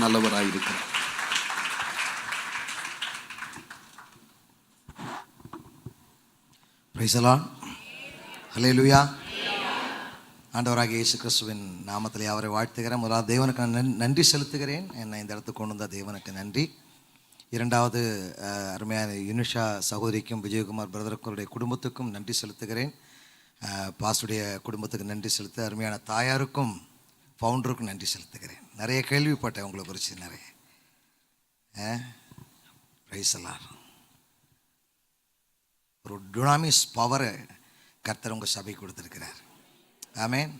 நல்லவராயிருக்கிறார். Price the Lord. ஹல்லேலூயா. ஆண்டவராகிய இயேசு கிறிஸ்துவின் நாமத்திலே அவரை வாழ்த்துகிறேன். முதலாவது தேவனுக்கு நான் நன்றி செலுத்துகிறேன். என்னை இந்த இடத்துக்கு கொண்டு வந்த தேவனுக்கு நன்றி. இரண்டாவது அருமையான யுனிஷா சகோதரிக்கும் விஜயகுமார் பிரதருடைய குடும்பத்துக்கும் நன்றி செலுத்துகிறேன். பாஸ்டுடைய குடும்பத்துக்கு நன்றி செலுத்த, அருமையான தாயாருக்கும் ஃபவுண்டருக்கும் நன்றி செலுத்துகிறேன். நிறைய கேள்விப்பட்டேன் உங்களை குறித்து நிறைய. Price the Lord. ஒரு டுனாமிஸ் பவரை கர்த்தர் உங்கள் சபை கொடுத்துருக்கிறார். ஆமென்.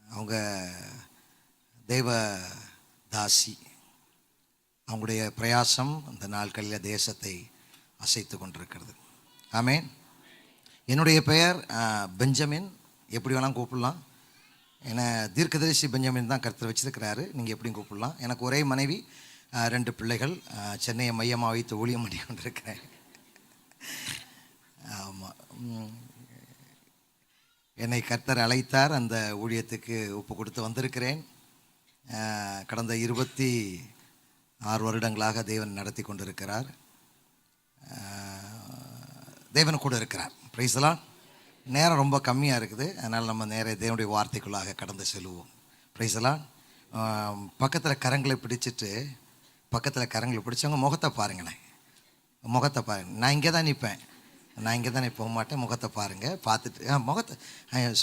அவங்க தேவ தாசி, அவங்களுடைய பிரயாசம் இந்த நாட்களில் தேசத்தை அசைத்து கொண்டிருக்கிறது. ஆமென். என்னுடைய பெயர் பெஞ்சமின். எப்படி வேணாலும் கூப்பிடலாம். என்னை தீர்க்கதரிசி பெஞ்சமின் தான் கர்த்தர் வச்சிருக்கிறாரு. நீங்கள் எப்படியும் கூப்பிடலாம். எனக்கு ஒரே மனைவி, 2 பிள்ளைகள். சென்னையை மையமாக வைத்து ஊழியம் பண்ணி கொண்டிருக்கிறேன். ஆமாம், என்னை கர்த்தர் அழைத்தார். அந்த ஊழியத்துக்கு ஒப்பு கொடுத்து வந்திருக்கிறேன். கடந்த 26 வருடங்களாக தேவன் நடத்தி கொண்டிருக்கிறார். தேவன் கூட இருக்கிறார். Price the Lord. நேரம் ரொம்ப கம்மியாக இருக்குது, அதனால் நம்ம நேர தேவனுடைய வார்த்தைக்குள்ளாக கடந்து செல்வோம். Price the Lord. பக்கத்தில் கரங்களை பிடிச்சவங்க முகத்தை பாருங்களேன். முகத்தை பாருங்கள். நான் இங்கே தான் நிற்பேன். போக மாட்டேன். முகத்தை பாருங்கள். பார்த்துட்டு முகத்தை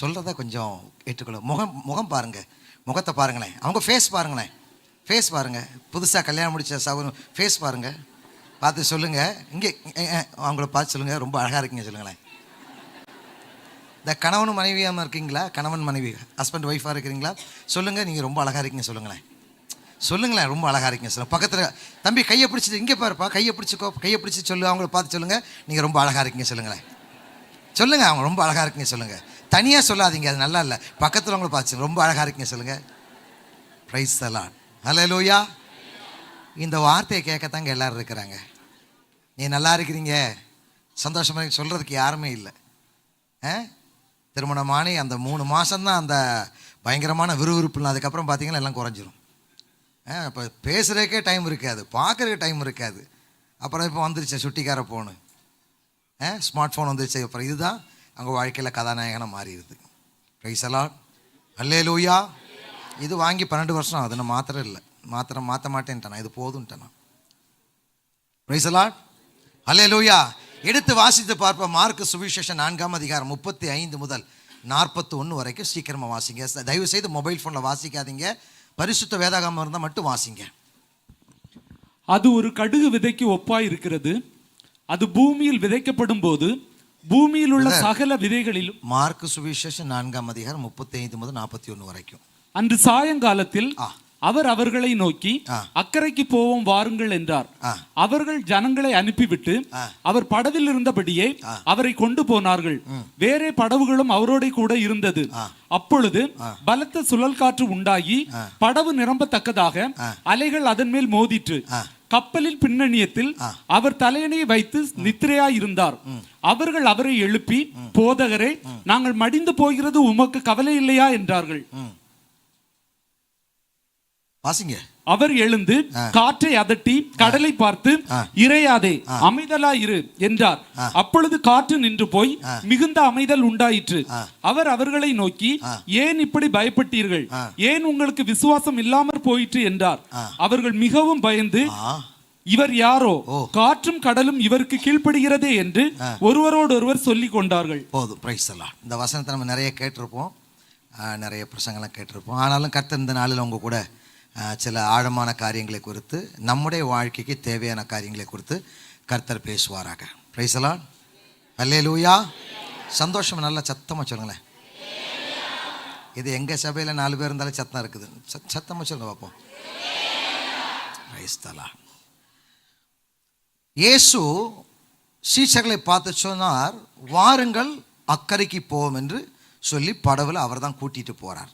சொல்கிறத கொஞ்சம் ஏற்றுக்கொள்ள. முகம் பாருங்கள். முகத்தை பாருங்களேன். அவங்க ஃபேஸ் பாருங்கள். புதுசாக கல்யாணம் முடித்த சகோதரன் ஃபேஸ் பாருங்கள். பார்த்து சொல்லுங்கள். இங்கே அவங்கள பார்த்து சொல்லுங்கள், ரொம்ப அழகாக இருக்கீங்க சொல்லுங்களேன். இந்த கணவன் மனைவியாக இருக்கீங்களா? கணவன் மனைவி, ஹஸ்பண்ட் ஒய்ஃபாக இருக்கிறீங்களா? சொல்லுங்கள், நீங்கள் ரொம்ப அழகாக இருக்கீங்க சொல்லுங்களேன். ரொம்ப அழகாக இருக்கீங்க சொல்லுங்கள். பக்கத்தில் தம்பி கையை பிடிச்சிட்டு இங்கே பாருப்பா, கையை பிடிச்சி சொல்லு. அவங்கள பார்த்து சொல்லுங்கள், நீங்கள் ரொம்ப அழகாக இருக்கீங்க சொல்லுங்களேன். சொல்லுங்கள், அவங்க ரொம்ப அழகாக இருக்கீங்க சொல்லுங்கள். தனியாக சொல்லாதீங்க, அது நல்லா இல்லை. பக்கத்தில் அவங்கள பார்த்து ரொம்ப அழகாக இருக்கீங்க சொல்லுங்கள். Praise the Lord. ஹல்லேலூயா. இந்த வார்த்தையை கேட்கத்தாங்க எல்லோரும் இருக்கிறாங்க. நீ நல்லா இருக்கிறீங்க, சந்தோஷமாக சொல்கிறதுக்கு யாருமே இல்லை. திருமணமானி அந்த 3 மாதம்தான் அந்த பயங்கரமான விறுவிறுப்புலாம். அதுக்கப்புறம் பார்த்தீங்கன்னா எல்லாம் குறைஞ்சிரும். இப்போ பேசுகிறதுக்கே டைம் இருக்காது, பார்க்குறதுக்கு டைம் இருக்காது. அப்புறம் இப்போ வந்துருச்சு சுட்டிக்கார ஃபோனு, ஸ்மார்ட் ஃபோன் வந்துருச்சு. அப்புறம் இதுதான் அவங்க வாழ்க்கையில் கதாநாயகனாக மாறிடுது. Praise the Lord. ஹல்லேலூயா. இது வாங்கி 12 வருஷம் ஆகுது. நான் மாற்ற மாட்டேன்ட்டேன். இது போதுன்ட்டேன். Price the Lord. ஹல்லேலூயா. எடுத்து வாசித்து பார்ப்போம். மார்க்கு சுவிசேஷம் 4ஆம் அதிகாரம் 35 முதல் 41 வரைக்கும். சீக்கிரமாக வாசிங்க. தயவு செய்து மொபைல் ஃபோனில் வாசிக்காதீங்க. பரிசுத்த வேதாகமம் இருந்தால் மட்டும் வாசிங்க. அது ஒரு கடுகு விதைக்கு ஒப்பாய் இருக்கிறது. அது பூமியில் விதைக்கப்படும் போது பூமியில் உள்ள சகல விதைகளிலும். மார்க்கு சுவிசேஷம் 4ஆம் அதிகாரம் 35 முதல் 41 வரைக்கும். அன்று சாயங்காலத்தில் அவர் அவர்களை நோக்கி, அக்கறைக்கு போவோம் வாருங்கள் என்றார். அவர்கள் ஜனங்களை அனுப்பிவிட்டு அவர் படவில் இருந்தபடியே அவரை கொண்டு போனார்கள். வேறே படவுகளும் அவரோட கூட இருந்தது. அப்பொழுது பலத்த சுழல் காற்று உண்டாகி படவு நிரம்பத்தக்கதாக அலைகள் அதன் மேல் மோதிற்று. கப்பலின் பின்னணியத்தில் அவர் தலையணையை வைத்து நித்திரையாயிருந்தார். அவர்கள் அவரை எழுப்பி, போதகரே, நாங்கள் மடிந்து போகிறது உமக்கு கவலை இல்லையா என்றார்கள். வாசிங்க. அவர் எழுந்து காற்றை அதட்டி கடலை பார்த்து, இறையாதே, அமைதலா இரு என்றார். அப்பொழுது காற்று நின்று போய் மிகுந்த அமைதல் உண்டாயிற்று. அவர் அவர்களை நோக்கி, ஏன் இப்படி பயப்பட்டீர்கள்? ஏன் உங்களுக்கு விசுவாசம் இல்லாமற் போயிற்று என்றார். அவர்கள் மிகவும் பயந்து, இவர் யாரோ, காற்றும் கடலும் இவருக்கு கீழ்ப்படுகிறதே என்று ஒருவரோடு ஒருவர் சொல்லிக் கொண்டார்கள். போதும். Price the Lord. இந்த வசனத்தை நம்ம நிறைய கேட்டிருப்போம், நிறைய பிரசங்கெல்லாம் கேட்டிருப்போம். ஆனாலும் கர்த்தர் இந்த நாளில் அவங்க கூட சில ஆழமான காரியங்களை குறித்து, நம்முடைய வாழ்க்கைக்கு தேவையான காரியங்களை குறித்து கர்த்தர் பேசுவாராக. Price the Lord. ஹல்லேலூயா. சந்தோஷம் நல்லா சத்தமாக சொல்லுங்களேன். இது எங்கள் சபையில் 4 பேர் இருந்தாலும் சத்தம் இருக்குது. சத்தமாக சொல்லுங்க பார்ப்போம். Price the Lord. இயேசு சீஷர்களை பார்த்து சொன்னார், வாருங்கள் அக்கறைக்கு போவோம் என்று சொல்லி படவில் அவர் தான் கூட்டிகிட்டு போகிறார்.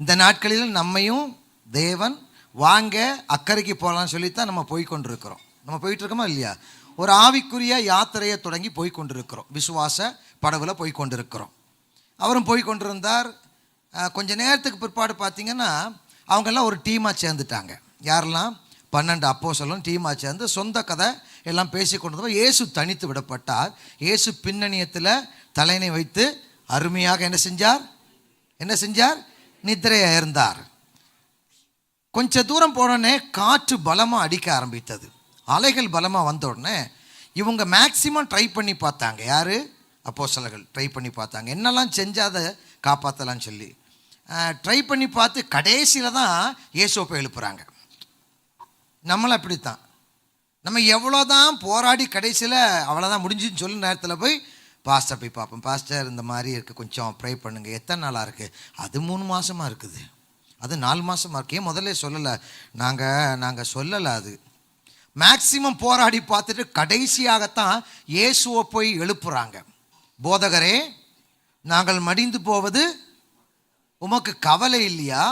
இந்த நாட்களில் நம்மையும் தேவன் வாங்க அக்கறைக்கு போகலான்னு சொல்லித்தான் நம்ம போய்கொண்டிருக்கிறோம். நம்ம போயிட்டுருக்கோமா இல்லையா? ஒரு ஆவிக்குரிய யாத்திரையை தொடங்கி போய்கொண்டிருக்கிறோம். விசுவாச படவில் போய்கொண்டிருக்கிறோம். அவரும் போய்கொண்டிருந்தார். கொஞ்ச நேரத்துக்கு பிற்பாடு பார்த்திங்கன்னா அவங்கெல்லாம் ஒரு டீமாக சேர்ந்துட்டாங்க. யாரெல்லாம்? 12 அப்போஸ்தலரும் டீமாக சேர்ந்து சொந்த கதை எல்லாம் பேசி கொண்டு இயேசு தனித்து விடப்பட்டார். இயேசு பின்னணியத்தில் தலையினை வைத்து அருமையாக என்ன செஞ்சார்? நித்திரையாக இருந்தார். கொஞ்சம் தூரம் போனோடனே காற்று பலமாக அடிக்க ஆரம்பித்தது. அலைகள் பலமாக வந்த உடனே இவங்க மேக்சிமம் ட்ரை பண்ணி பார்த்தாங்க. யார்? அப்போஸ்தலர்கள் ட்ரை பண்ணி பார்த்தாங்க, என்னெல்லாம் செஞ்சாத காப்பாற்றலான்னு சொல்லி ட்ரை பண்ணி பார்த்து கடைசியில் தான் இயேசுவை போய் எழுப்புறாங்க. நம்மளும் அப்படித்தான். நம்ம எவ்வளோதான் போராடி கடைசியில் அவ்வளோதான் முடிஞ்சுன்னு சொல்லி நேரத்தில் போய் பாஸ்டர் போய் பார்ப்போம். பாஸ்டர் இந்த மாதிரி இருக்குது, கொஞ்சம் ப்ரே பண்ணுங்கள். எத்தனை நாளாக இருக்குது? அது 3 மாதமாக இருக்குது, அது 4 மாதமாக இருக்குது. ஏன் முதல்ல சொல்லலை? நாங்கள் சொல்லலை. அது மேக்சிமம் போராடி பார்த்துட்டு கடைசியாகத்தான் இயேசுவை போய் எழுப்புறாங்க. போதகரே, நாங்கள் மடிந்து போவது உமக்கு கவலை இல்லையா?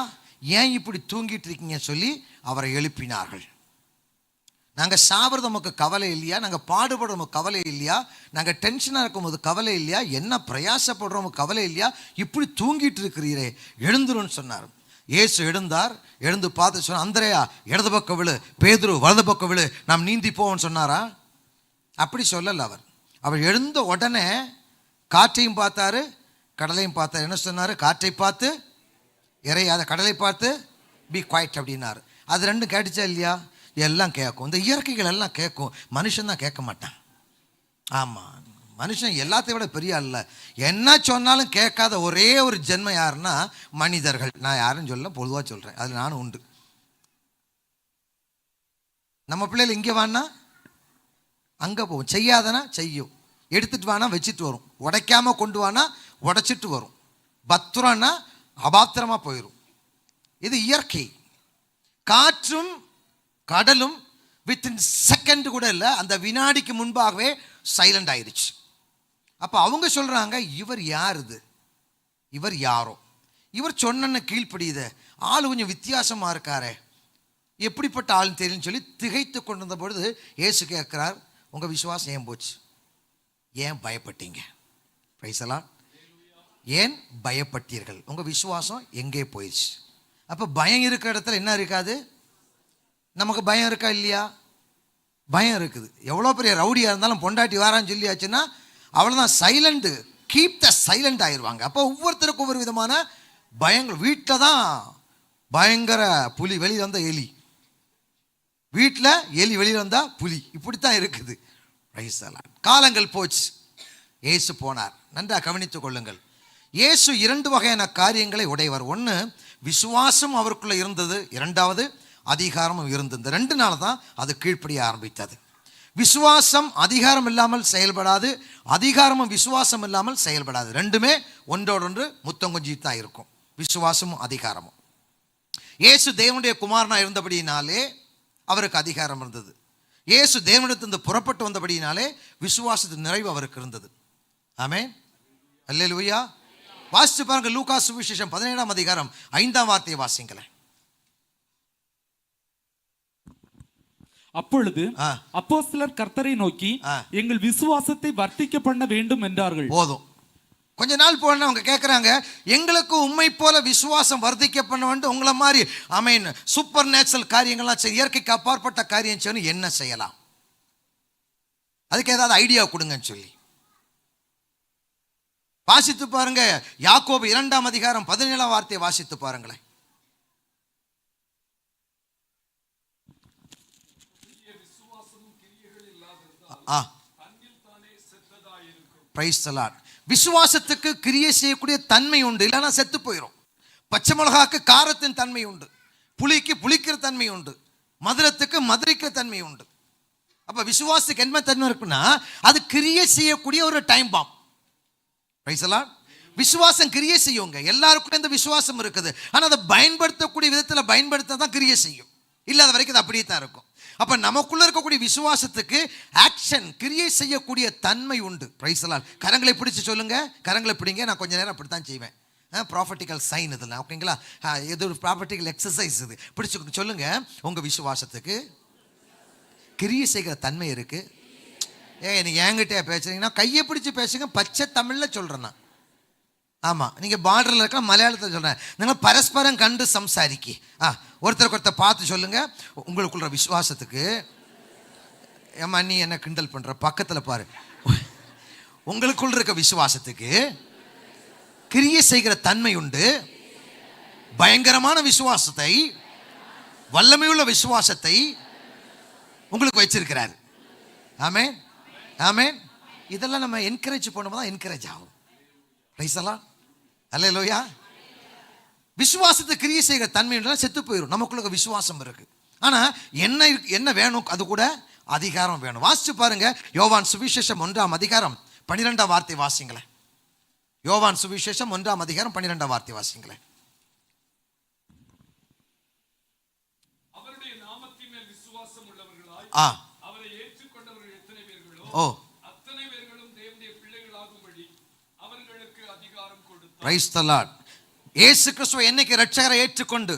ஏன் இப்படி தூங்கிட்டு இருக்கீங்க சொல்லி அவரை எழுப்பினார்கள். நாங்கள் சாப்பிட்றது உமக்கு கவலை இல்லையா? நாங்கள் பாடுபடுற உமக்கு கவலை இல்லையா? நாங்கள் டென்ஷனாக இருக்கும்போது கவலை இல்லையா? என்ன பிரயாசப்படுறோம் கவலை இல்லையா? இப்படி தூங்கிட்டு இருக்கிறீரே, எழுந்துருன்னு சொன்னார். இயேசு எழுந்தார். எழுந்து பார்த்து சொன்னார், அந்திரேயா இடது பக்கம் விழு, பேதுரு வலது பக்கம் விழு, நாம் நீந்தி போவோம்னு சொன்னாரா? அப்படி சொல்லலை. அவர் எழுந்த உடனே காற்றையும் பார்த்தாரு, கடலையும் பார்த்தார். என்ன சொன்னார்? காற்றை பார்த்து இறையாத, கடலை பார்த்து பி குவைட் அப்படின்னாரு. அது ரெண்டும் கேட்டுச்சா இல்லையா? எல்லாம் கேட்கும். இந்த இயற்கைகள் எல்லாம் கேட்கும், மனுஷன் தான் கேட்க மாட்டான். ஆமாம், மனுஷன் எல்லாத்தையும் விட பெரிய அல்ல. என்ன சொன்னாலும் கேட்காத ஒரே ஒரு ஜென்மம் யாருன்னா மனிதர்கள். நான் யாரும் சொல்ல, பொதுவாக சொல்கிறேன், அதில் நானும் உண்டு. நம்ம பிள்ளைகள் இங்கே வானா அங்கே போகும், செய்யாதனா செய்யும், எடுத்துட்டு வானா வச்சுட்டு வரும், உடைக்காம கொண்டு வானா உடைச்சிட்டு வரும், பத்திரம்னா அபாத்திரமாக போயிடும். இது இயற்கை. காற்றும் கடலும் வித்தின் செகண்ட் கூட இல்லை, அந்த வினாடிக்கு முன்பாகவே சைலண்ட் ஆயிடுச்சு. அப்போ அவங்க சொல்கிறாங்க, இவர் யார்? இவர் யாரோ, இவர் சொன்ன கீழ்ப்படியுது, ஆள் கொஞ்சம் வித்தியாசமாக இருக்காரே, எப்படிப்பட்ட ஆள்னு தெரியும்னு சொல்லி திகைத்து கொண்டிருந்த பொழுது இயேசு கேட்குறார், உங்கள் விசுவாசம் ஏன் போச்சு? ஏன் பயப்பட்டீங்க? பிரைசலாம். ஏன் பயப்பட்டீர்கள்? உங்கள் விசுவாசம் எங்கே போயிடுச்சு? அப்போ பயம் இருக்கிற இடத்துல என்ன இருக்காது? நமக்கு பயம் இருக்கா இல்லையா? பயம் இருக்குது. எவ்வளோ பெரிய ரவுடியாக இருந்தாலும் பொண்டாட்டி வாரான்னு சொல்லியாச்சுன்னா அவ்வளோதான், சைலண்ட்டு, கீப் த சைலண்ட் ஆயிடுவாங்க. அப்போ ஒவ்வொருத்தருக்கும் ஒவ்வொரு விதமான பயங்கள். வீட்டில் தான் பயங்கர புலி, வெளியில் வந்தால் எலி, வீட்டில் எலி, வெளியில் வந்தால் புலி, இப்படித்தான் இருக்குது. காலங்கள் போச்சு, இயேசு போனார். நன்றாக கவனித்துக் கொள்ளுங்கள். இயேசு 2 வகையான காரியங்களை உடையவர். ஒன்று, விசுவாசம் அவருக்குள்ளே இருந்தது, 2வது அதிகாரமும் இருந்தது. இந்த 2 நாள் தான் அது கீழ்ப்படிய ஆரம்பித்தது. விசுவாசம் அதிகாரம் இல்லாமல் செயல்படாது, அதிகாரமும் விசுவாசம் இல்லாமல் செயல்படாது. ரெண்டுமே ஒன்றோடொன்று முத்தம் கொஞ்சிட்டு தான் இருக்கும், விசுவாசமும் அதிகாரமும். இயேசு தேவனுடைய குமாரனாக இருந்தபடியினாலே அவருக்கு அதிகாரம் இருந்தது. இயேசு தேவனிடத்திலிருந்து புறப்பட்டு வந்தபடியினாலே விசுவாசத்தின் நிறைவு அவருக்கு இருந்தது. ஆமென், அல்லேலூயா. வாசித்து பாருங்க, லூக்கா சுவிசேஷம் 17ஆம் அதிகாரம் 5ஆம் வார்த்தையை வாசிங்களேன். அப்பொழுது அப்போஸ்தலர் கர்த்தரை நோக்கி, எங்கள் விசுவாசத்தை வர்த்திக்க பண்ண வேண்டும் என்றார்கள். போதும், கொஞ்ச நாள் போன அவங்க கேட்குறாங்க, எங்களுக்கு உண்மை போல விசுவாசம் வர்த்திக்க பண்ண வேண்டும், உங்களை மாதிரி ஆமென் சூப்பர் நேச்சுரல் காரியங்கள்லாம் செய்ய, இயற்கைக்கு அப்பாற்பட்ட காரியம் செய்யணும், என்ன செய்யலாம்? அதுக்கு ஏதாவது ஐடியா கொடுங்கன்னு சொல்லி வாசித்து பாருங்க. யாக்கோபு 2ஆம் அதிகாரம் 17ஆம் வார்த்தையை வாசித்து பாருங்களேன். விசுவாசத்துக்கு கிரியை செய்யக்கூடிய தன்மை உண்டு, இல்லைன்னா செத்து போயிடும். பச்சை மிளகாக்கு காரத்தின் தன்மை உண்டு, புளிக்கு புளிக்கிற தன்மை உண்டு, மதுரத்துக்கு மதுரிக்கிற தன்மை உண்டு. அப்ப விசுவாசத்துக்கு என்ன தன்மை இருக்குன்னா, அது கிரியை செய்யக்கூடிய ஒரு டைம் பாம். விசுவாசம் கிரியை செய்யுங்க, எல்லாருக்கும் இந்த விசுவாசம் இருக்குது. ஆனால் அதை பயன்படுத்தக்கூடிய விதத்தில் பயன்படுத்த தான் கிரியை செய்யும், இல்லாத வரைக்கும் அது அப்படியே தான் இருக்கும். அப்ப நமக்குள்ள இருக்கக்கூடிய விசுவாசத்துக்கு ஆக்ஷன், கிரியை செய்யக்கூடிய தன்மை உண்டு. பிரைஸ்லால். கரங்களை பிடிச்சு சொல்லுங்க, கரங்களை பிடிங்க. நான் கொஞ்ச நேரம் அப்படித்தான் செய்வேன். ப்ராஃபட்டிக்கல் சைன் இதெல்லாம், ஓகேங்களா? இது ஒரு ப்ராஃபட்டிக்கல் எக்ஸசைஸ். இது பிடிச்சு சொல்லுங்க, உங்க விசுவாசத்துக்கு கிரியை செய்கிற தன்மை இருக்கு. நீ என்கிட்ட பேசுறீங்கன்னா கையை பிடிச்சு பேசுங்க, பச்சை தமிழ்ல சொல்றேன் நான். ஆமாம், நீங்கள் பார்டரில் இருக்க மலையாளத்தில் சொல்கிறேன். நீங்கள் பரஸ்பரம் கண்டு சம்சாரிக்கி. ஒருத்தருக்கு ஒருத்தர் பார்த்து சொல்லுங்கள். உங்களுக்குள்ள விசுவாசத்துக்கு ஏம்மா நீ என்ன கிண்டல் பண்ணுற, பக்கத்தில் பாரு. உங்களுக்குள்ள இருக்க விசுவாசத்துக்கு கிரியை செய்கிற தன்மை உண்டு. பயங்கரமான விசுவாசத்தை, வல்லமையுள்ள விசுவாசத்தை உங்களுக்கு வச்சிருக்கிறாரு. ஆமென், ஆமென். இதெல்லாம் நம்ம என்கரேஜ் பண்ணும்போது தான் என்கரேஜ் ஆகும். ரைசலாம் அல்லேலூயா. விசுவாசத்தை கிரியை செய்கிற தன்மை செத்து போயிடும். நமக்குள்ள விசுவாசம் இருக்கு. ஆனா என்ன வேணும்? அது கூட அதிகாரம் வேணும். வாசிச்சு பாருங்க, யோவான் சுவிசேஷம் 1ஆம் அதிகாரம் 12ஆம் வார்த்தை வாசிங்களேன். யோவான் சுவிசேஷம் 1ஆம் அதிகாரம் 12ஆம் வார்த்தை வாசிங்களேன். அவருடைய நாமத்தின் மேல் விசுவாசம் உள்ளவர்களாய் அவரை ஏற்றுக்கொண்டவர்கள் எத்தனை பேர்களோ அத்தனை பேர்களும் தேவனுடைய பிள்ளைகளாகும்படி அவர்களுக்கு அதிகாரம் கொடுத்தார். Price the Lord. இயேசு கிறிஸ்துவை என்னைக்கு இரட்சகரை ஏற்றுக்கொண்டு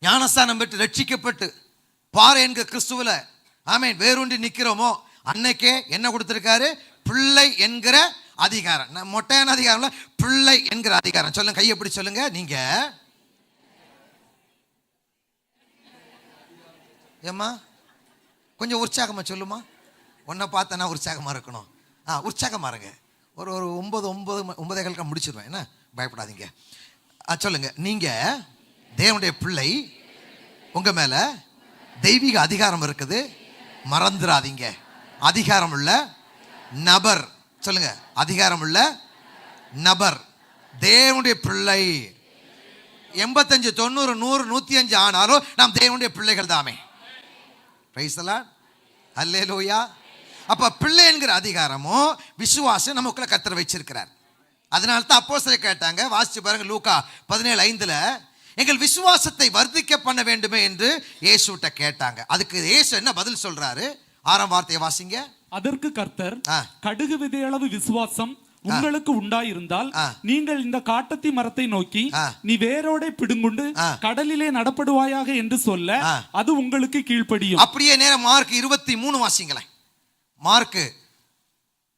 ஞானஸ்தானம் பெற்று ரட்சிக்கப்பட்டு பாரு என்கிற கிறிஸ்துவில ஆமென் வேரூன்றி நிக்கிறோமோ அன்னைக்கே என்ன கொடுத்திருக்காரு? பிள்ளை என்கிற அதிகாரம். மொட்டையான அதிகாரம்ல பிள்ளை என்கிற அதிகாரம். சொல்லுங்க, கையை எப்படி சொல்லுங்க. நீங்க ஏம்மா கொஞ்சம் உற்சாகமா சொல்லுமா. உன்னை பார்த்தா நான் உற்சாகமா இருக்கணும். உற்சாகமா இருங்க. ஒரு 9 முடிச்சிருவேன். என்ன பயப்படாதீங்க. சொல்லுங்க, நீங்க தேவனுடைய பிள்ளை, உங்க மேல தெய்வீக அதிகாரம் இருக்குது. மறந்துடாதீங்க. அதிகாரம் உள்ள நபர். சொல்லுங்க, அதிகாரம் உள்ள நபர் தேவனுடைய பிள்ளை. 85, 90, 100, 105 ஆனாலும் நாம் தேவனுடைய பிள்ளைகள் தாமே. Praise the Lord. அல்லேலூயா. அப்ப பிள்ளை என்கிற அதிகாரமும் விசுவாசம் நமக்குள்ள கர்த்தர் வச்சிருக்கிறார். அதனால தான் அப்போஸ்தலர் கேட்டாங்க. வாசிச்சு பாருங்க, லூக்கா 17:5 எங்கள் விசுவாசத்தை வர்த்திக்க பண்ண வேண்டுமே என்று இயேசுட்ட கேட்டாங்க. அதுக்கு இயேசு என்ன பதில் சொல்றாரு? 6ஆம் வார்த்தையை வாசிங்க. அதற்கு கர்த்தர், கடுகு விதையளவு விசுவாசம் உங்களுக்கு உண்டாயிருந்தால் நீங்கள் இந்த காட்டத்தி மரத்தை நோக்கி நீ வேரோட பிடுங்குண்டு கடலிலே நடப்படுவாயாக என்று சொல்ல அது உங்களுக்கு கீழ்ப்படியும். அப்படியே நேரம் மார்க் 23 வாசிங்களேன். மார்க்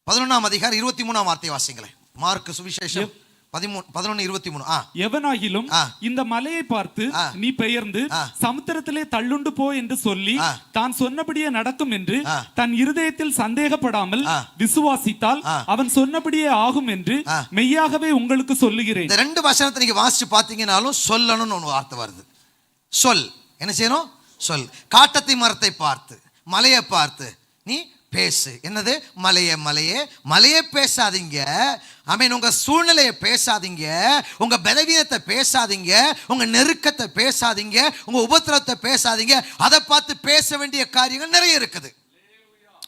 11ஆம் அதிகாரம் 23ஆம் வார்த்தை வாசிங்களேன். மார்க் சுவிசேஷம் 11:23. எவனாகிலும் இந்த மலையை பார்த்து நீ பெயர்ந்து சமுத்திரத்திலே தள்ளுண்டு போ என்று சொல்லி தான் சொன்னபடியே நடக்கும் என்று தன் இருதயத்தில் சந்தேகப்படாமல் விசுவாசித்தால் அவன் சொன்னபடியே ஆகும் என்று மெய்யாகவே உங்களுக்கு சொல்லுகிறேன். இந்த 2 வசனத்தை நீங்க வாசிச்சு பார்த்தீங்கன்னாலும் சொல்லணும்னு ஒரு வார்த்தை வருது. சொல். என்ன செய்யணும்? சொல். காட்டத்தி மரத்தை பார்த்து, மலையை பார்த்து நீ பேசு. என்னது? மலையே மலையே மலையே பேசாதீங்க. ஆமென். உங்க சூழ்நிலையை பேசாதீங்க, உங்க பலவீனத்தை பேசாதீங்க, உங்க நெருக்கத்தை பேசாதீங்க, உங்க உபத்திரவத்தை பேசாதீங்க. அதை பார்த்து பேச வேண்டிய காரியங்கள் நிறைய இருக்குது.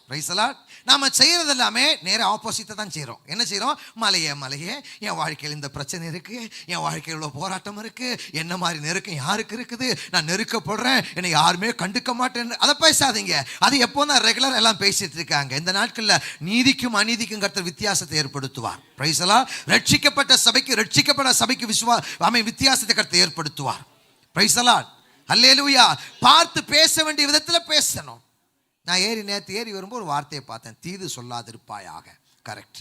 Price the Lord. நாம செய்யறது எல்லாமே நேர ஆப்போசிட்டை தான் செய்யறோம். என்ன செய்யறோம்? மலையே மலையே என் வாழ்க்கையில் இந்த பிரச்சனை இருக்கு, என் வாழ்க்கையில் இவ்வளோ போராட்டம் இருக்கு, என்ன மாதிரி நெருக்கம் யாருக்கு இருக்குது, நான் நெருக்கப்படுறேன், என்னை யாருமே கண்டுக்க மாட்டேன். அதை பேசாதீங்க. அது எப்போ தான் ரெகுலர் எல்லாம் பேசிட்டு இருக்காங்க. இந்த நாட்களில் நீதிக்கும் அநீதிக்கும் கர்த்தர் வித்தியாசத்தை ஏற்படுத்துவார். Praise the Lord. ரட்சிக்கப்பட்ட சபைக்கு வித்தியாசத்தை கர்த்தர் ஏற்படுத்துவார். Praise the Lord. அல்லேலூயா. பார்த்து பேச வேண்டிய விதத்தில் பேசணும். நான் நேற்று ஏறி வரும்போது ஒரு வார்த்தையை பார்த்தேன், தீது சொல்லாதிருப்பாயாக. கரெக்ட்.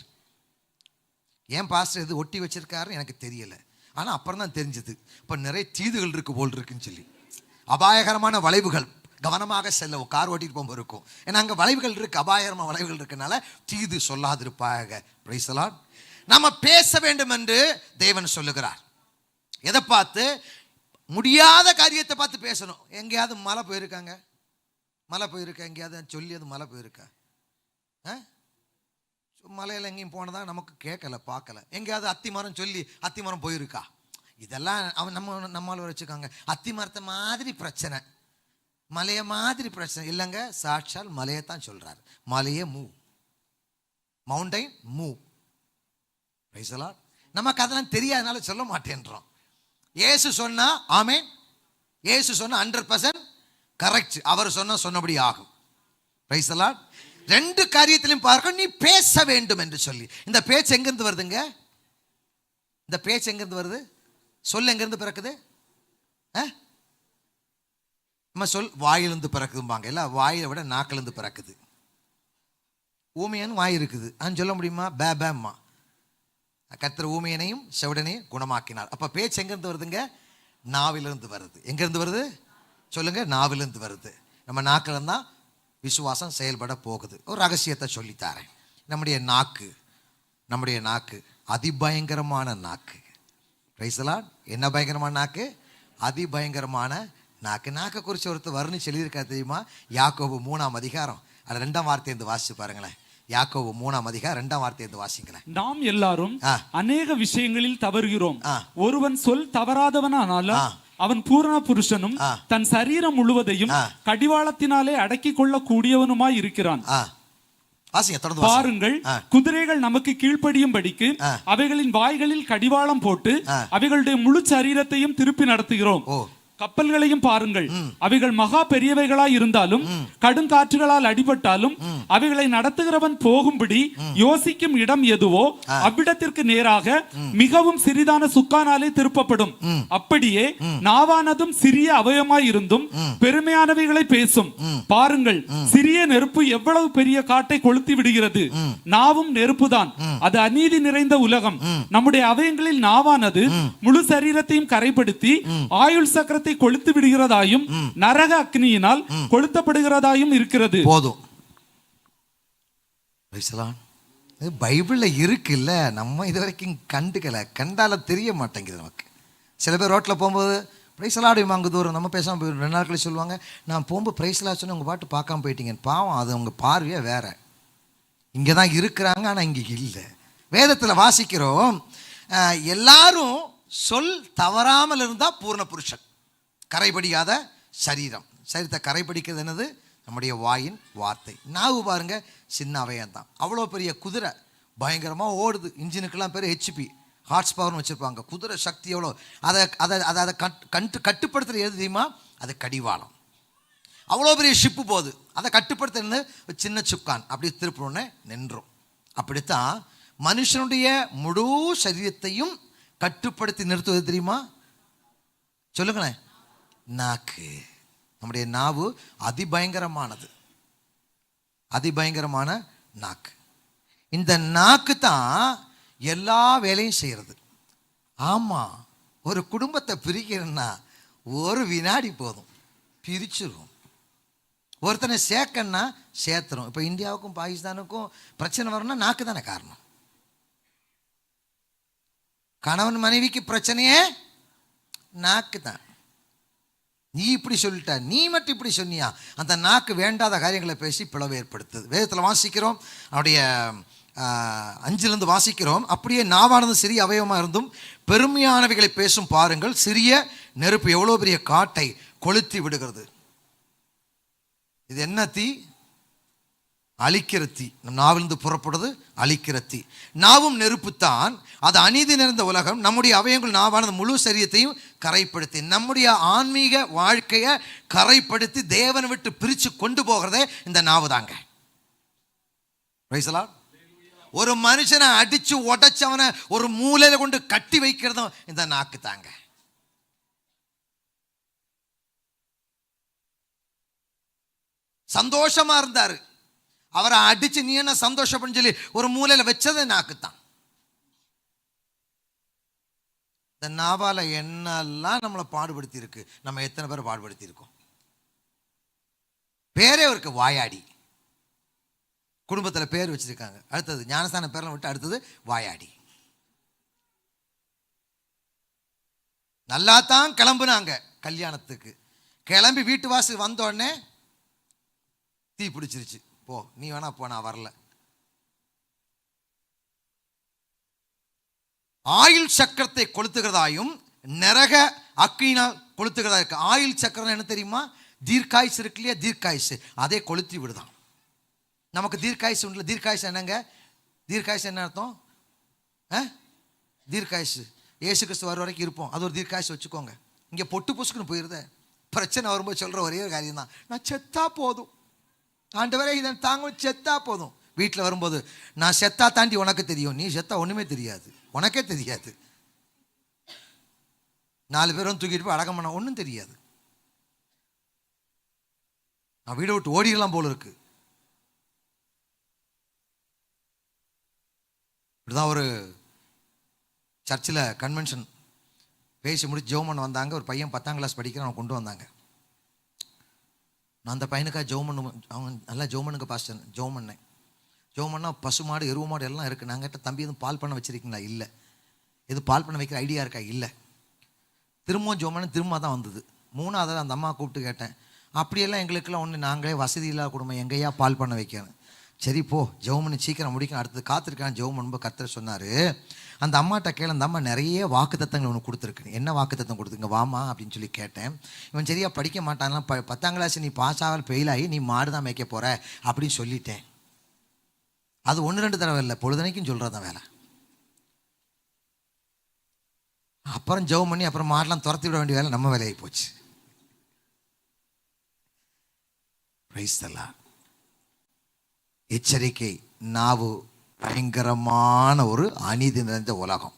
ஏன் பாஸ்டர் இது ஒட்டி வச்சிருக்காருன்னு எனக்கு தெரியல. ஆனால் அப்புறம் தான் தெரிஞ்சது, இப்போ நிறைய தீதுகள் இருக்கு போல் இருக்குன்னு சொல்லி. அபாயகரமான வளைவுகள், கவனமாக செல்ல கார் ஓட்டிட்டு போகும்போது இருக்கும். ஏன்னா அங்கே வளைவுகள் இருக்கு, அபாயகரமான வளைவுகள் இருக்கனால தீது சொல்லாதிருப்பாயாக. Price the Lord. நம்ம பேச வேண்டும் என்று தேவன் சொல்லுகிறார். எதை பார்த்து? முடியாத காரியத்தை பார்த்து பேசணும். எங்கேயாவது மழை போயிருக்காங்க? மழை போயிருக்கா? எங்கேயாவது சொல்லி அது மழை போயிருக்கா? மலையில் எங்கேயும் போனதான் நமக்கு கேட்கல, பார்க்கல. எங்கேயாவது அத்திமரம் சொல்லி அத்திமரம் போயிருக்கா? இதெல்லாம் அவன் நம்மளால வச்சுக்காங்க. அத்திமரத்தை மாதிரி பிரச்சனை, மலையை மாதிரி பிரச்சனை இல்லைங்க. சாட்சால் மலையை தான் சொல்றாரு. மலையே move, mountain move. Price the Lord. நமக்கு அதெல்லாம் தெரியாதனால சொல்ல மாட்டேன்றோம். இயேசு சொன்னா ஆமென். இயேசு சொன்னா 100% கரெக்ட். அவர் சொன்னபடி ஆகும். Price the Lord. 2 காரியத்திலையும் பார்க்க நீ பேச வேண்டும் என்று சொல்லி. இந்த பேச்சு எங்கிருந்து வருதுங்க? இந்த பேச்சு எங்கிருந்து வருது? சொல் எங்கிருந்து பிறக்குது? நம்ம சொல் வாயிலிருந்து பிறக்குதும்பாங்க. இல்லை, வாயை விட நாக்கிலிருந்து பிறக்குது. ஊமையான்னு வாய் இருக்குது, சொல்ல முடியுமா? பேம்மா. கர்த்தர் ஊமையனையும் செவிடனையும் குணமாக்கினார். அப்போ பேச்சு எங்கேருந்து வருதுங்க? நாவிலிருந்து வருது. எங்கேருந்து வருது சொல்லுங்க? நாவிலிருந்து வருது. நம்ம நாக்கில் தான் விசுவாசம் செயல்பட போகுது. ஒரு ரகசியத்தை சொல்லித்தாரேன். நம்முடைய நாக்கு அதிபயங்கரமான நாக்கு. Price the Lord. என்ன பயங்கரமான நாக்கு? அதிபயங்கரமான நாக்கு. நாக்கை குறித்து ஒருத்தர் வர்ணிச்சு எழுதியிருக்காரு தெரியுமா? யாக்கோபு 3ஆம் அதிகாரம் அது 2ஆம் வார்த்தையிலிருந்து வாசிச்சு பாருங்களேன். யாக்கோபு 3ஆம் அதிகாரம் 2ஆம் வார்த்தையிலிருந்து வாசிங்களேன். நாம் எல்லாரும் அநேக விஷயங்களில் தவறுகிறோம். ஒருவன் சொல் தவறாதவனானாலும் அவன் பூரண புருஷனும் தன் சரீரம் முழுவதையும் கடிவாளத்தினாலே அடக்கிக் கொள்ள கூடியவனுமாய் இருக்கிறான். பாருங்கள், குதிரைகள் நமக்கு கீழ்ப்படியும்படிக்கு அவைகளின் வாய்களில் கடிவாளம் போட்டு அவைகளுடைய முழு சரீரத்தையும் திருப்பி நடத்துகிறோம். கப்பல்களையும் பாருங்கள், அவைகள் மகா பெரியவைகளாய் இருந்தாலும் கடுங்காற்றுகளால் அடிபட்டாலும் அவைகளை நடத்துகிறவன் போகும்படி யோசிக்கும் இடம் எதுவோ அவ்விடத்திற்கு நேராக மிகவும் சிறிதான சுக்கானாலே திருப்பப்படும். அப்படியே நாவானதும் சிறிய அவயமாய் இருந்தும் பெருமையானவைகளை பேசும். பாருங்கள், சிறிய நெருப்பு எவ்வளவு பெரிய காட்டை கொளுத்தி விடுகிறது. நாவும் நெருப்புதான். அது அநீதி நிறைந்த உலகம். நம்முடைய அவயங்களில் நாவானது முழு சரீரத்தையும் கரைப்படுத்தி ஆயுள் சக்கரத்தை கொளுத்து விடுகிறதாயும் நரக அக்னியினால் கொளுத்தப்படுகிறதாயும் இருக்கிறது. போதும். பைபிள்ல இருக்குல்ல, நம்ம இதுவரைக்கும் கண்டால தெரிய மாட்டேங்குது நமக்கு. சில பேர் ரோட்ல போகும்போது பிரைஸ்லாடி அங்கே தூரம் நம்ம பேசாமல் போய் 2 நாட்களில் சொல்லுவாங்க, நான் போகும்போது பிரைஸ்லா சொன்ன உங்கள் பாட்டு பார்க்காம போயிட்டீங்க. பாவம், அது உங்கள் பார்வையே வேற. இங்கே தான் இருக்கிறாங்க, ஆனால் இங்கே இல்லை. வேதத்தில் வாசிக்கிறோம், எல்லாரும் சொல் தவறாமல் இருந்தால் பூர்ண புருஷன். கரைபடியாத சரீரத்தை கரைபடிக்கிறது என்னது? நம்முடைய வாயின் வார்த்தை. நாவு பாருங்க, சின்ன அவயம் தான். அவ்வளோ பெரிய குதிரை பயங்கரமாக ஓடுது. இன்ஜினுக்கெல்லாம் பேர் HP ஹார்ஸ் பவர்னு வச்சுருப்பாங்க. குதிரை சக்தி எவ்வளோ. அதை கட்டுப்படுத்துகிற எது தெரியுமா? அது கடிவாளம். அவ்வளோ பெரிய ஷிப்பு போகுது, அதை கட்டுப்படுத்துறது சின்ன சுக்கான். அப்படி திருப்பணுன்னே நின்றோம். அப்படித்தான் மனுஷனுடைய முழு சரீரத்தையும் கட்டுப்படுத்தி நிறுத்துவது தெரியுமா? சொல்லுங்களேன். நாக்கு. நம்முடைய நாவு அதிபயங்கரமானது. அதிபயங்கரமான நாக்கு. இந்த நாக்கு தான் எல்லா வேலையும் செய்கிறது. ஆமாம், ஒரு குடும்பத்தை பிரிக்கிறன்னா ஒரு வினாடி போதும், பிரிச்சிடும். ஒருத்தனை சேர்க்கன்னா சேர்த்துரும். இப்போ இந்தியாவுக்கும் பாகிஸ்தானுக்கும் பிரச்சனை வரணும்னா நாக்கு தானே காரணம். கணவன் மனைவிக்கு பிரச்சனையே நாக்கு தான். நீ இப்படி சொல்லிட்ட, நீ மட்டும் இப்படி சொன்னியா, அந்த நாக்கு வேண்டாத காரியங்களை பேசி பிளவு ஏற்படுத்துது. வேதத்தில் வாசிக்கிறோம், அவருடைய 5 வாசிக்கிறோம், அப்படியே நாவானது சிறிய அவயவமாக இருந்தும் பெருமையானவைகளை பேசும். பாருங்கள், சிறிய நெருப்பு எவ்வளோ பெரிய காட்டை கொளுத்தி விடுகிறது. இது என்ன தீ? அழிக்கிற தீ. நம் நாவிலிருந்து புறப்படுறது அழிக்கிற தீ. நாவும் நெருப்புத்தான். அது அநீதி நிறைந்த உலகம். நம்முடைய அவயங்கள் நாவானது முழு சரீரத்தையும் கரைப்படுத்தி நம்முடைய ஆன்மீக வாழ்க்கையை கரைப்படுத்தி தேவனை விட்டு பிரித்து கொண்டு போகிறதே இந்த நாவு தாங்க. ஒரு மனுஷனை அடிச்சு உடைச்சவனை ஒரு மூலையில கொண்டு கட்டி வைக்கிறதும் இந்த நாக்கு தாங்க. சந்தோஷமா இருந்தாரு, அவரை அடிச்சு நீ என்ன சந்தோஷப்பன்னு சொல்லி ஒரு மூலையில வச்சது நாக்குத்தான். இந்த நாவால என்னெல்லாம் நம்மளை பாடுபடுத்தி இருக்கு. நம்ம எத்தனை பேர் பாடுபடுத்தி இருக்கோம்? பேரே இருக்கு வாயாடி. குடும்பத்தில் பேர் வச்சிருக்காங்க. அடுத்தது ஞானஸ்தான பேரெல்லாம் விட்டு அடுத்தது வாயாடி. நல்லா தான் கிளம்புனாங்க கல்யாணத்துக்கு. கிளம்பி வீட்டு வாசல் வந்த உடனே தீ பிடிச்சிருச்சு. போ, நீ வேணா போ, நான் வரல. ஆயுள் சக்கரத்தை கொளுத்துகிறதாயும் நரக அக்கினால் கொளுத்துகிறதா இருக்கு. ஆயுள் சக்கரம் என்ன தெரியுமா? தீர்க்காயுசு இருக்கு இல்லையா, தீர்க்காயுசு அதே கொளுத்தி விடுதான். நமக்கு தீர்க்காயுசு உண்டு. தீர்க்காயுசு என்னங்க? தீர்க்காயுசு என்ன அர்த்தம்? தீர்க்காயுசு இயேசு கிறிஸ்து வர வரைக்கும் இருப்போம். அது ஒரு தீர்க்காயுசு வச்சுக்கோங்க. இங்கே பொட்டு பொசுக்குன்னு போயிருத. பிரச்சனை வரும்போது சொல்கிற ஒரே ஒரு காரியம் தான், நான் செத்தா போதும் ஆண்டவரே, இதை தாங்க, செத்தா போதும். வீட்டில் வரும்போது நான் செத்தா தாண்டி உனக்கு தெரியும், நீ செத்தா ஒன்றுமே தெரியாது, உனக்கே தெரியாது. 4 பேரும் தூக்கிட்டு போய் அடக்கம் பண்ண ஒன்றும் தெரியாது. நான் வீடை விட்டு ஓடிடலாம் போல இருக்கு. இப்படிதான் ஒரு சர்ச்சில் கன்வென்ஷன் பேசி முடிச்சு ஜெபம் பண்ண வந்தாங்க. ஒரு பையன் 10ஆம் கிளாஸ் படிக்கிறான், அவன் கொண்டு வந்தாங்க. நான் அந்த பையனுக்காக ஜெபம் பண்ண, அவங்க நல்லா ஜெபம் பண்ணுங்க பாஸ்டர். ஜெபம் பண்ணேன். ஜெபம் பண்ணால் பசு மாடு எருவு மாடு எல்லாம் இருக்குது. நாங்கள் கிட்ட தம்பி எதுவும் பால் பண்ண வச்சுருக்கீங்களா? இல்லை. எது பால் பண்ண வைக்கிற ஐடியா இருக்கா? இல்லை. திரும்பவும் ஜெபம் பண்ண திரும்ப தான் வந்தது. 3ஆவது அந்த அம்மா கூப்பிட்டு கேட்டேன், அப்படியெல்லாம் எங்களுக்கெல்லாம் ஒன்று, நாங்களே வசதி இல்லாத குடும்பம், எங்கேயா பால் பண்ண வைக்கணும். சரி போ ஜெபம் பண்ணி சீக்கிரம் முடிக்கணும், அடுத்தது காத்திருக்கான்னு ஜெபம் பண்ணும்போது கர்த்தர் சொன்னார், அந்த அம்மாட்ட கேள, அந்த அம்மா நிறைய வாக்குத்தத்தங்கள் ஒன்று கொடுத்துருக்கு. என்ன வாக்குத்தத்தம் கொடுத்துங்க வாமா அப்படின்னு சொல்லி கேட்டேன். இவன் சரியா படிக்க மாட்டான்லாம், 10ஆம் கிளாஸ் நீ பாஸ் ஆகல, ஃபெயில் ஆகி நீ மாடு தான் மேய்க்க போகிற அப்படின்னு சொல்லிட்டேன். அது 1-2 தடவை இல்லை, பொழுதுனைக்கும் சொல்கிறதான் வேலை. அப்புறம் ஜெபம் பண்ணி அப்புறம் மாடெல்லாம் துரத்தி விட வேண்டிய வேலை நம்ம வேலையாகி போச்சு. Price the Lord. எச்சரிக்கை, நாவு பயங்கரமான ஒரு அநீதி நிறைந்த உலகம்.